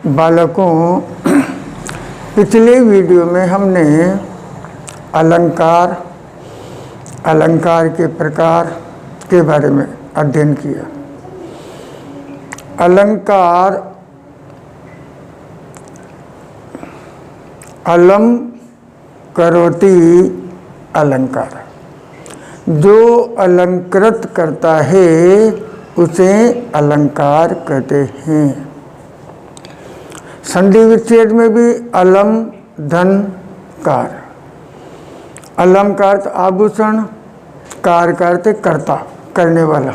बालकों, पिछले वीडियो में हमने अलंकार, अलंकार के प्रकार के बारे में अध्ययन किया। अलंकार अलम करोति अलंकार, जो अलंकृत करता है उसे अलंकार कहते हैं। संधि विच्छेद में भी अलम धन कार, अलम का अर्थ आभूषण, कार का अर्थ कर्ता, करने वाला,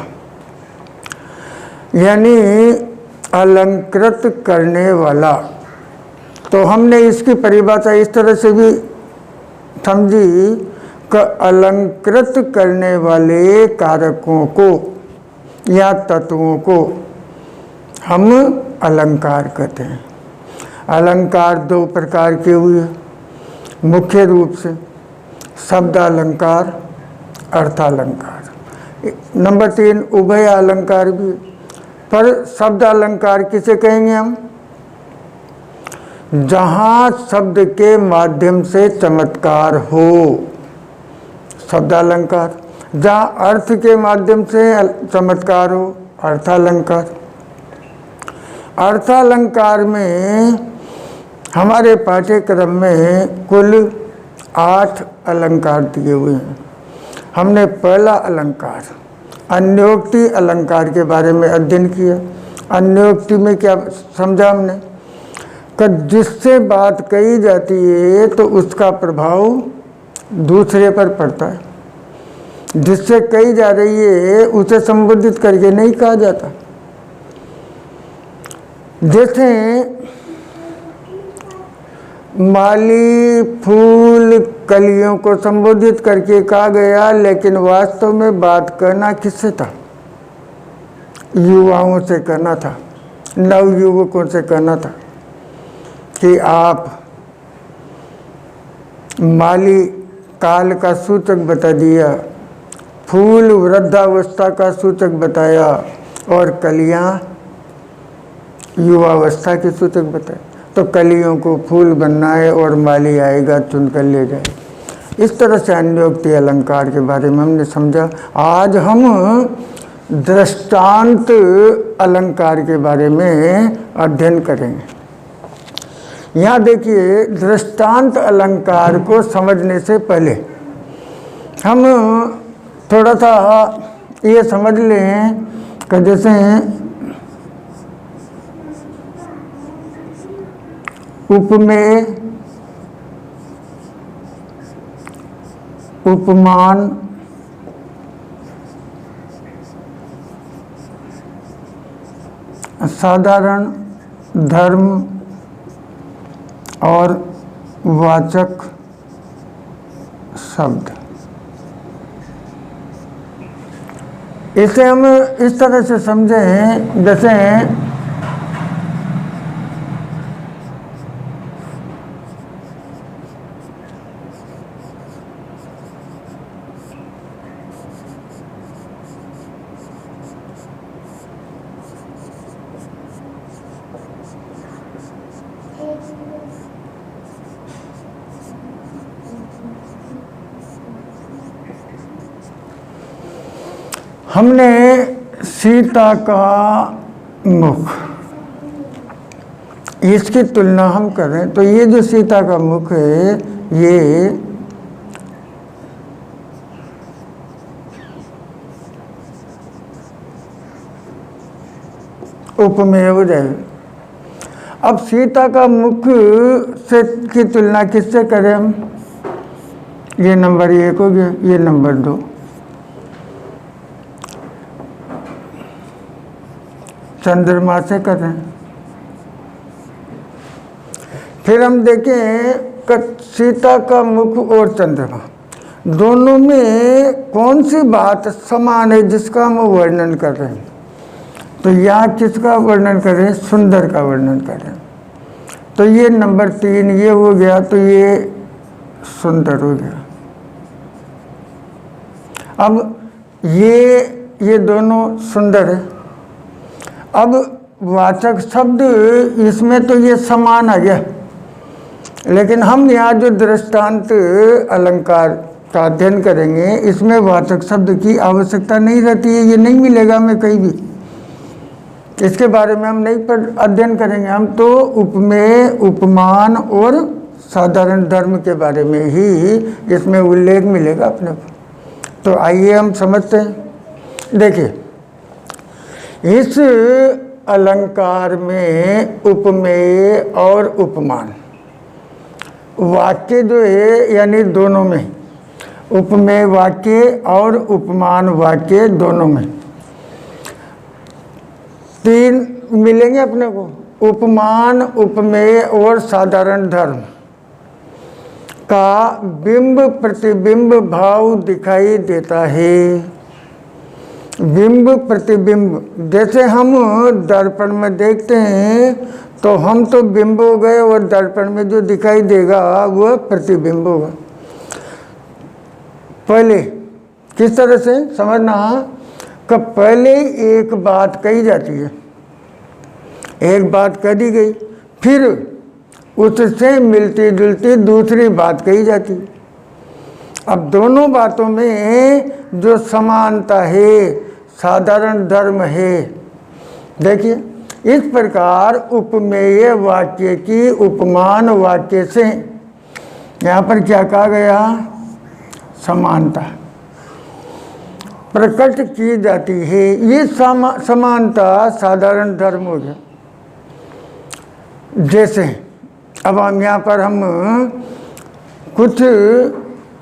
यानी अलंकृत करने वाला। तो हमने इसकी परिभाषा इस तरह से भी समझी कि अलंकृत करने वाले कारकों को या तत्वों को हम अलंकार कहते हैं। अलंकार दो प्रकार के हुए, मुख्य रूप से शब्द अलंकार, अर्थालंकार। नंबर 3 उभय अलंकार भी। पर शब्द अलंकार किसे कहेंगे हम? जहाँ शब्द के माध्यम से चमत्कार हो, शब्द अलंकार। जहाँ अर्थ के माध्यम से चमत्कार हो, अर्थालंकार। अर्थालंकार में हमारे पाठ्यक्रम में कुल 8 अलंकार दिए हुए हैं। हमने पहला अलंकार अन्योक्ति अलंकार के बारे में अध्ययन किया। अन्योक्ति में क्या समझा हमने कि जिससे बात कही जाती है तो उसका प्रभाव दूसरे पर पड़ता है। जिससे कही जा रही है उसे संबोधित करके नहीं कहा जाता। जैसे माली फूल कलियों को संबोधित करके कहा गया, लेकिन वास्तव में बात करना किससे था? युवाओं से करना था, नवयुवकों से करना था कि आप माली काल का सूचक बता दिया, फूल वृद्धावस्था का सूचक बताया और कलियां युवावस्था के सूचक बताए। तो कलियों को फूल बनना है और माली आएगा चुन कर ले जाए। इस तरह से अन्योक्ति अलंकार के बारे में हमने समझा। आज हम दृष्टांत अलंकार के बारे में अध्ययन करेंगे। यहाँ देखिए, दृष्टांत अलंकार को समझने से पहले हम थोड़ा सा ये समझ लें कि जैसे उपमेय, उपमान, साधारण, धर्म और वाचक शब्द, इसे हम इस तरह से समझें जैसे हमने सीता का मुख, इसकी तुलना हम करें तो ये जो सीता का मुख है ये उपमेय हो जाएगा। अब सीता का मुख से की तुलना किससे करें हम? ये नंबर 1 हो गया, ये नंबर 2। चंद्रमा से कर रहे हैं। फिर हम देखें कि सीता का मुख और चंद्रमा दोनों में कौन सी बात समान है जिसका हम वर्णन कर रहे हैं। तो यहाँ किसका वर्णन कर रहे हैं? सुंदर का वर्णन कर रहे हैं। तो ये नंबर 3 ये हो गया, तो ये सुंदर हो गया। अब ये दोनों सुंदर है। अब वाचक शब्द इसमें तो ये समान आ गया, लेकिन हम यहाँ जो दृष्टांत अलंकार का अध्ययन करेंगे इसमें वाचक शब्द की आवश्यकता नहीं रहती है। ये नहीं मिलेगा हमें कहीं भी, इसके बारे में हम नहीं अध्ययन करेंगे। हम तो उपमेय, उपमान और साधारण धर्म के बारे में ही इसमें उल्लेख मिलेगा अपने को। तो आइए हम समझते हैं। देखिए, इस अलंकार में उपमेय और उपमान वाक्य जो है, यानी दोनों में, उपमेय वाक्य और उपमान वाक्य दोनों में तीन मिलेंगे अपने को। उपमान, उपमेय और साधारण धर्म का बिंब प्रतिबिंब भाव दिखाई देता है। बिंब प्रतिबिंब, जैसे हम दर्पण में देखते हैं तो हम तो बिंब हो गए और दर्पण में जो दिखाई देगा वह प्रतिबिंब होगा। पहले किस तरह से समझना कि पहले एक बात कही जाती है, एक बात कह दी गई, फिर उससे मिलती जुलती दूसरी बात कही जाती है। अब दोनों बातों में जो समानता है, साधारण धर्म है। देखिए, इस प्रकार उपमेय वाक्य की उपमान वाक्य से यहाँ पर क्या कहा गया, समानता प्रकट की जाती है। ये समानता साधारण धर्म हो गया। जैसे अब हम यहाँ पर हम कुछ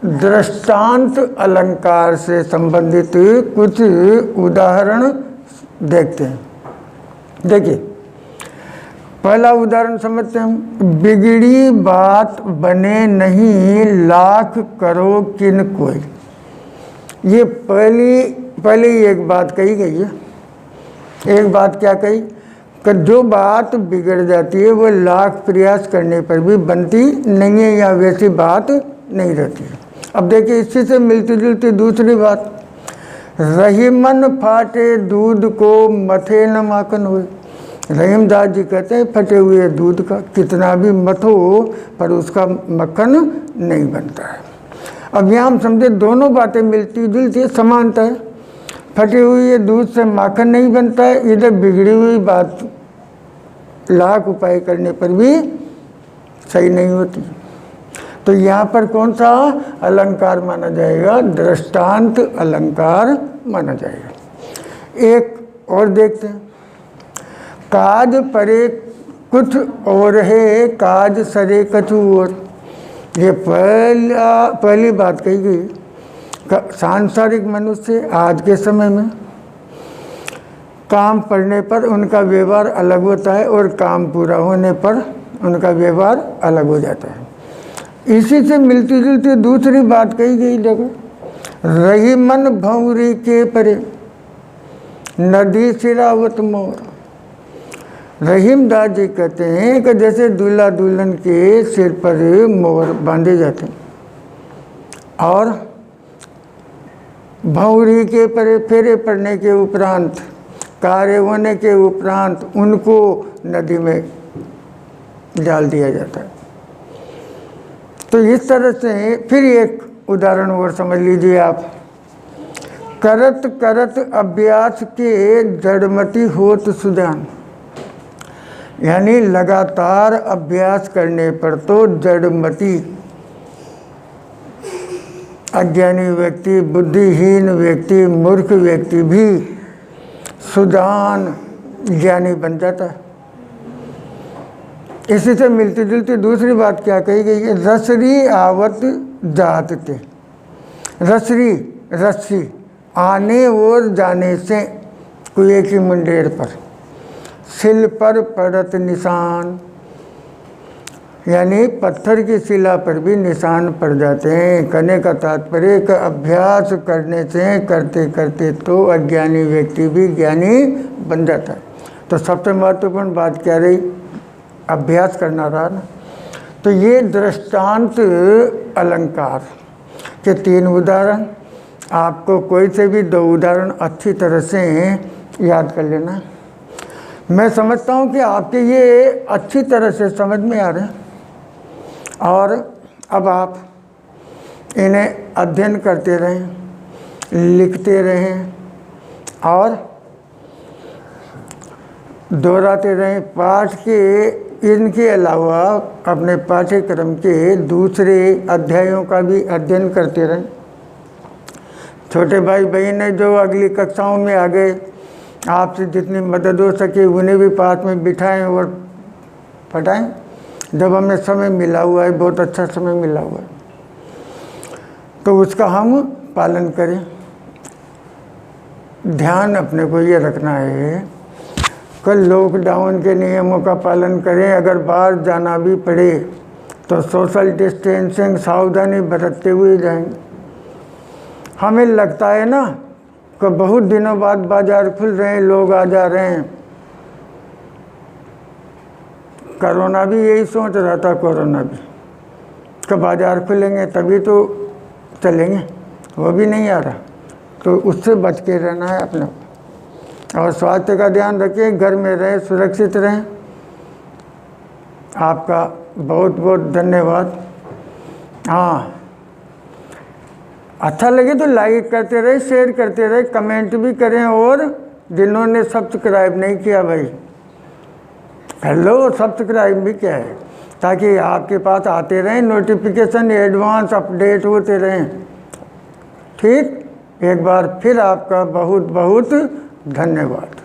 दृष्टांत अलंकार से संबंधित कुछ उदाहरण देखते हैं। देखिए, पहला उदाहरण समझते हैं हम। बिगड़ी बात बने नहीं, लाख करो किन कोई। ये पहली एक बात कही गई है। एक बात क्या कही कि जो बात बिगड़ जाती है वो लाख प्रयास करने पर भी बनती नहीं है, या वैसी बात नहीं रहती है। अब देखिए, इसी से मिलती जुलती दूसरी बात, रही मन फाटे दूध को मथे न माखन हुए। रहीमदास जी कहते हैं फटे हुए दूध का कितना भी मथो पर उसका मक्खन नहीं बनता है। अब यहाँ हम समझे दोनों बातें मिलती जुलती समानता है। फटे हुए दूध से माखन नहीं बनता है, इधर बिगड़ी हुई बात लाख उपाय करने पर भी सही नहीं होती। तो यहाँ पर कौन सा अलंकार माना जाएगा, दृष्टांत अलंकार माना जाएगा। एक और देखते हैं, काज परे कुछ और है, काज सरे कछु और। ये पहली बात कही गई। सांसारिक मनुष्य आज के समय में काम पड़ने पर उनका व्यवहार अलग होता है और काम पूरा होने पर उनका व्यवहार अलग हो जाता है। इसी से मिलती जुलती दूसरी बात कही गई। देखो, रही मन भंवरी के परे, नदी सिरावत मोर। रहीमदास जी कहते हैं कि जैसे दूल्हा दुल्हन के सिर पर मोर बांधे जाते हैं और भंवरी के परे फेरे पड़ने के उपरांत, कार्य होने के उपरांत उनको नदी में डाल दिया जाता है। तो इस तरह से फिर एक उदाहरण और समझ लीजिए आप। करत करत अभ्यास के जड़मती होत सुजान, यानी लगातार अभ्यास करने पर तो जड़मती अज्ञानी व्यक्ति, बुद्धिहीन व्यक्ति, मूर्ख व्यक्ति भी सुजान ज्ञानी बन जाता है। इसी से मिलती जुलती दूसरी बात क्या कही गई है, रसरी आवत जात ते। रसरी, रस्सी, आने और जाने से कुएं की मुंडेर पर, सिल पर पड़त निशान, यानी पत्थर की शिला पर भी निशान पड़ जाते हैं। कहने का तात्पर्य का अभ्यास करने से करते करते तो अज्ञानी व्यक्ति भी ज्ञानी बन जाता है। तो सबसे महत्वपूर्ण बात क्या रही, अभ्यास करना रहा ना। तो ये दृष्टांत अलंकार के 3 उदाहरण, आपको कोई से भी 2 उदाहरण अच्छी तरह से याद कर लेना। मैं समझता हूँ कि आपके ये अच्छी तरह से समझ में आ रहे हैं और अब आप इन्हें अध्ययन करते रहें, लिखते रहें और दोहराते रहें। पाठ के इनके अलावा अपने पाठ्यक्रम के दूसरे अध्यायों का भी अध्ययन करते रहें। छोटे भाई बहन है जो अगली कक्षाओं में आ गए, आपसे जितनी मदद हो सके उन्हें भी पास में बिठाएं और पढ़ाएं। जब हमें समय मिला हुआ है, बहुत अच्छा समय मिला हुआ है, तो उसका हम पालन करें। ध्यान अपने को ये रखना है कि लॉकडाउन के नियमों का पालन करें। अगर बाहर जाना भी पड़े तो सोशल डिस्टेंसिंग सावधानी बरतते हुए जाएंगे। हमें लगता है ना कि बहुत दिनों बाद बाजार खुल रहे हैं, लोग आ जा रहे हैं। कोरोना भी यही सोच रहा था, कोरोना भी कि बाजार खुलेंगे तभी तो चलेंगे, वो भी नहीं आ रहा। तो उससे बच के रहना है अपने को और स्वास्थ्य का ध्यान रखें, घर में रहें, सुरक्षित रहें। आपका बहुत बहुत धन्यवाद। हाँ, अच्छा लगे तो लाइक करते रहे, शेयर करते रहे, कमेंट भी करें। और जिन्होंने सब्सक्राइब नहीं किया भाई, कर लो, सब्सक्राइब भी क्या है, ताकि आपके पास आते रहें नोटिफिकेशन, एडवांस अपडेट होते रहें। ठीक, एक बार फिर आपका बहुत बहुत धन्यवाद।